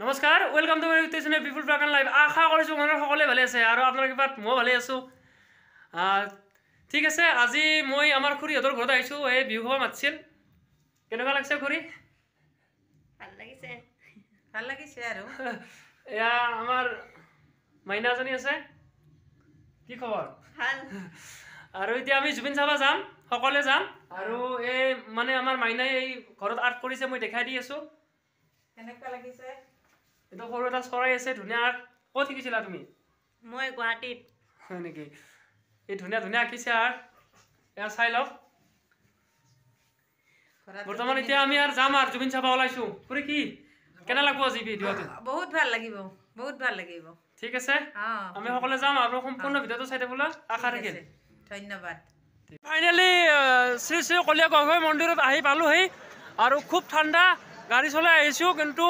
নমস্কাৰ welcome to my YouTube channel people blog and live. আশা কৰিছোঁ মনৰ সকলোৱে ভালে আছে আৰু আপোনালোকৰ কিবাত মই ভালে আছোঁ। ঠিক আছে, আজি মই আমাৰ খুৰীহঁতৰ ঘৰত আহিছোঁ। এই বিহু খাব মাতিছিল। কেনেকুৱা লাগিছে খুৰী? ভাল লাগিছে আৰু এয়া আমাৰ মাইনাজনী আছে। কি খবৰ? ভাল। আৰু এতিয়া আমি জুবিন চাব যাম, সকলোৱে যাম। আৰু এই মানে আমাৰ মাইনাই এই ঘৰত আৰ্ট কৰিছে, মই দেখাই দি আছোঁ। কেনেকুৱা লাগিছে? এইটো সৰু এটা চৰাই আছে, ধুনীয়া আৰ্ট। ক'ত শিকিছিলা তুমি? মই গুৱাহাটীত। হয় নেকি? এই ধুনীয়া ধুনীয়া আঁকিছে আৰ্ট, এয়া চাই লওক। বৰ্তমান এতিয়া আমি আৰু যাম আৰু জুবিন চাব ওলাইছোঁ। খুৰী কি কেনে লাগব আজি ভিডিঅ'টো? বহুত ভাল লাগিব, বহুত ভাল লাগিব। ঠিক আছে, আমি সকলোৱে যাম আৰু সম্পূৰ্ণ ভিডিঅ'টো চাই থাকিবলৈ আশা থাকিল। ধন্যবাদ। ফাইনেলি শ্ৰী শ্ৰী কলীয়া গগৈ মন্দিৰত আহি পালোহি আৰু খুব ঠাণ্ডা, গাড়ী চলাই আহিছোঁ, কিন্তু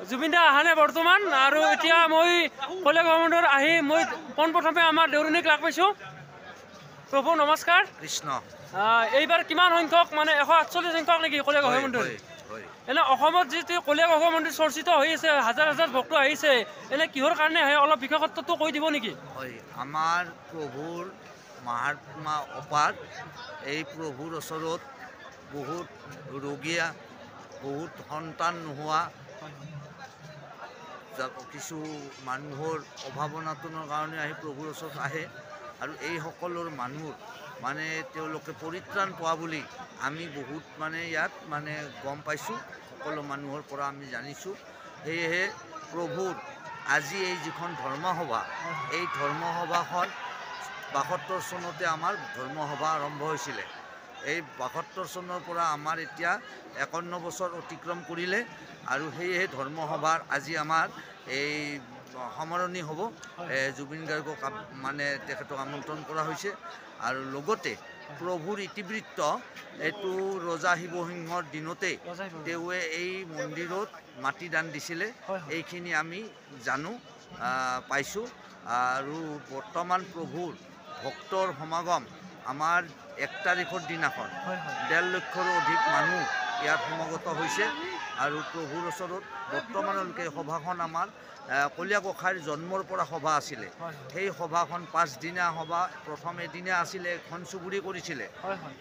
জুবিন দা অহা নাই বৰ্তমান। আৰু এতিয়া মই কলীয়া গগৈ মন্দিৰত আহি মই পোনপ্ৰথমে আমাৰ দেউৰণীক লগ পাইছোঁ। প্ৰভু নমস্কাৰ। কৃষ্ণ। এইবাৰ কিমান সংখ্যক, মানে 148 সংখ্যক নেকি কলীয়া গগৈ মন্দিৰ? এনে অসমত যিটো কলীয়া গগৈ মন্দিৰ চৰ্চিত হৈ আছে, হাজাৰ হাজাৰ ভক্ত আহিছে, এনে কিহৰ কাৰণে আহে অলপ বিশেষত্বটো কৈ দিব নেকি? হয়, আমাৰ প্ৰভুৰ মহাত্মা অপাৰ। এই প্ৰভুৰ ওচৰত বহুত ৰোগীয়া, বহুত সন্তান নোহোৱা, কিছু মানুহৰ অভাৱনাটনৰ কাৰণে আহি প্ৰভুৰ ওচৰত আহে। আৰু এই সকলৰ মানুহ মানে তেওঁলোকে পৰিত্ৰাণ পোৱা বুলি আমি বহুত মানে ইয়াত মানে গম পাইছোঁ, সকলো মানুহৰ পৰা আমি জানিছোঁ। সেয়েহে প্ৰভুৰ আজি এই যিখন ধৰ্মসভা, এই ধৰ্মসভাখন ৭২ চনতে আমাৰ ধৰ্মসভা আৰম্ভ হৈছিলে। এই ৭২ চনৰ পৰা আমাৰ এতিয়া ৫১ বছৰ অতিক্ৰম কৰিলে। আৰু সেয়েহে ধৰ্মসভাৰ আজি আমাৰ এই সামৰণি হ'ব। জুবিন গাৰ্গক মানে তেখেতক আমন্ত্ৰণ কৰা হৈছে। আৰু লগতে প্ৰভুৰ ইতিবৃত্ত এইটো ৰজা শিৱসিংহৰ দিনতে তেওঁৱে এই মন্দিৰত মাটি দান দিছিলে, এইখিনি আমি জানো, পাইছোঁ। আৰু বৰ্তমান প্ৰভুৰ ভক্তৰ সমাগম আমাৰ ১ তাৰিখৰ দিনাখন ১.৫ লক্ষৰো অধিক মানুহ ইয়াত সমাগত হৈছে। আৰু প্ৰভুৰ ওচৰত বৰ্তমানলৈকে সভাখন আমাৰ কলীয়া গোসাঁইৰ জন্মৰ পৰা সভা আছিলে। সেই সভাখন ৫ দিনীয়া সভা। প্ৰথম এদিনীয়া আছিলে, এখন চুবুৰী কৰিছিলে।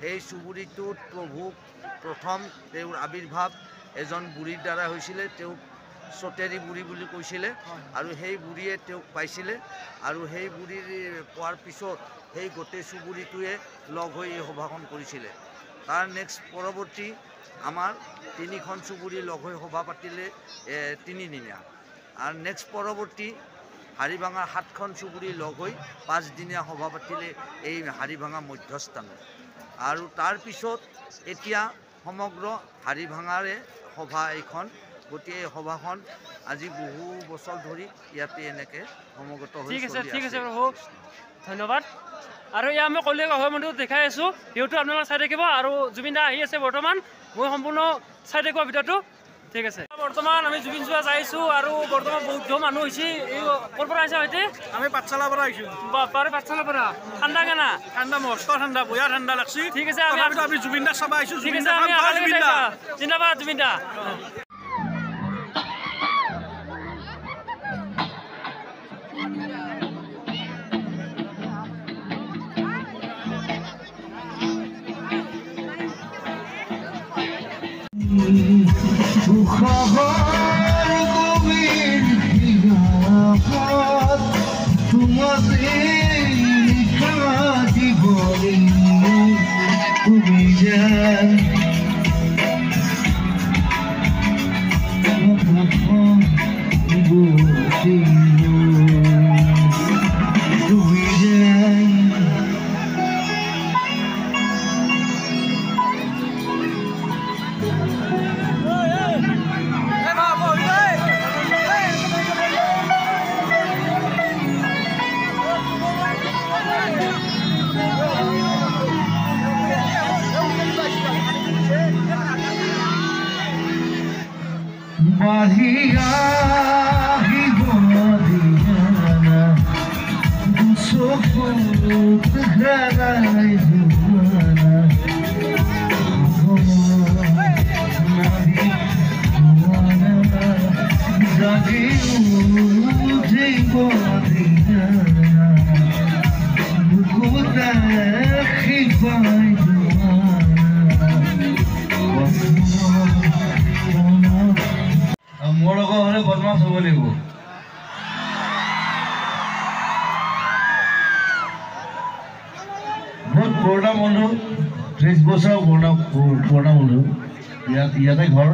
সেই চুবুৰীটোত প্ৰভুক প্ৰথম তেওঁৰ আৱিৰ্ভাৱ এজন বুঢ়ীৰ দ্বাৰা হৈছিলে। তেওঁক চতেৰী বুঢ়ী বুলি কৈছিলে, আৰু সেই বুঢ়ীয়ে তেওঁক পাইছিলে। আৰু সেই বুঢ়ীৰ পোৱাৰ পিছত সেই গোটেই চুবুৰীটোৱে লগ হৈ এই সভাখন কৰিছিলে। তাৰ নেক্সট পৰৱৰ্তী আমাৰ ৩খন চুবুৰী লগ হৈ সভা পাতিলে ৩ দিনীয়া। আৰু নেক্সট পৰৱৰ্তী হাৰিভাঙা ৭খন চুবুৰী লগ হৈ ৫ দিনীয়া সভা পাতিলে এই হাৰিভাঙা মধ্যস্থানত। আৰু তাৰপিছত এতিয়া সমগ্ৰ হাৰিভাঙাৰে সভা এইখন। গতিকে এই সভাখন আজি বহু বছৰ ধৰি ইয়াতে এনেকৈ সমগত হৈ ঠিক আছে, ঠিক আছে প্ৰভু, ধন্যবাদ। আৰু এয়া আমি কলীয়া গগৈ মন্দিৰত দেখাই আছোঁ, ভিডিঅ'টো আপোনালোকে চাই থাকিব। আৰু জুবিন দা আহি আছে বৰ্তমান, মই সম্পূৰ্ণ চাই থাকিব ভিডিঅ'টো। ঠিক আছে, বৰ্তমান আমি জুবিন চোৱা যাইছোঁ। আৰু বৰ্তমান বহুত মানুহ হৈছে। এই ক'ৰ পৰা আহিছে হয়তো? আমি পাঠশালাৰ পৰা আহিছোঁ। বাপাৰে পাঠশালাৰ পৰা? ঠাণ্ডা কেনা? ঠাণ্ডা, মস্ত ঠাণ্ডা, বঢ়িয়া ঠাণ্ডা লাগছি। ঠিক আছে, আমি জুবিন দাক চাব আহিছোঁ। ঠিক আছে, আমি জিন্দাবাদ জুবিন দা। মোৰ লগত হ'লে বদমাছ হ'ব লাগিব। বহুত পুৰণা বন্ধু, 30 বছৰ পুৰণা বন্ধু। ইয়াতে ঘৰ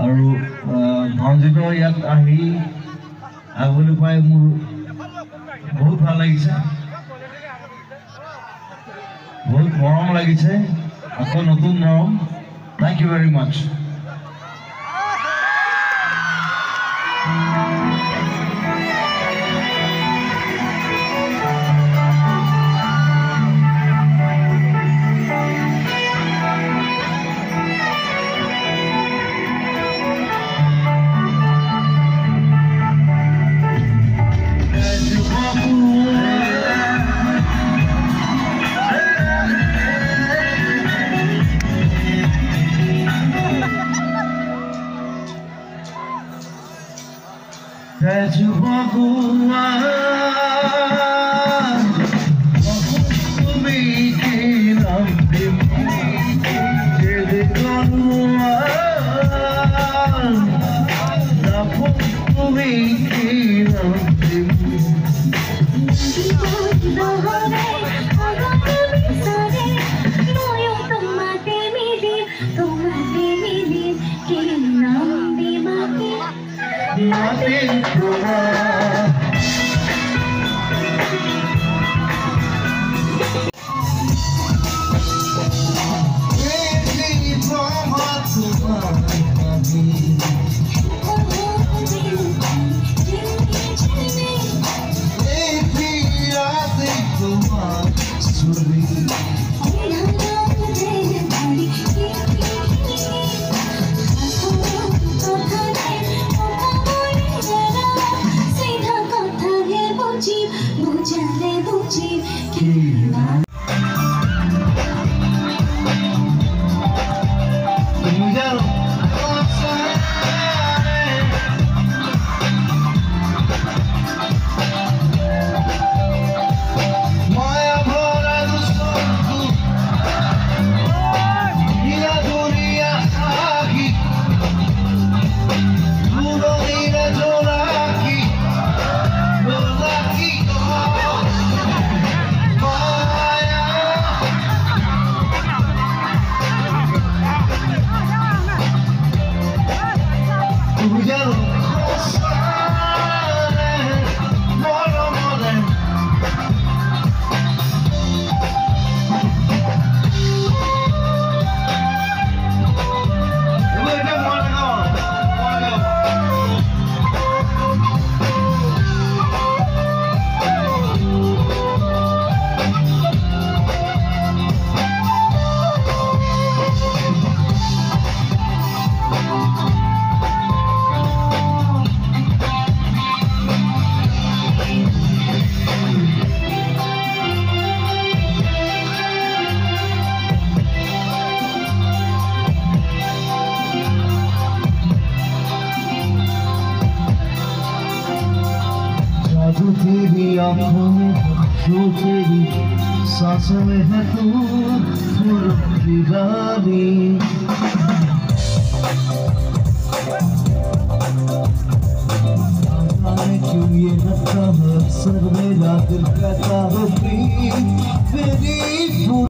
আৰু ধনজিত ইয়াত আহি আগলৈ পাই মোৰ বহুত ভাল লাগিছে, বহুত মৰম লাগিছে, আকৌ নতুন মৰম। Thank you very much. आँखों में जो तेरी सांसों में है तू फुर्ती रानी क्यों ये लगता है सब मेरा दिल कहता है मेरी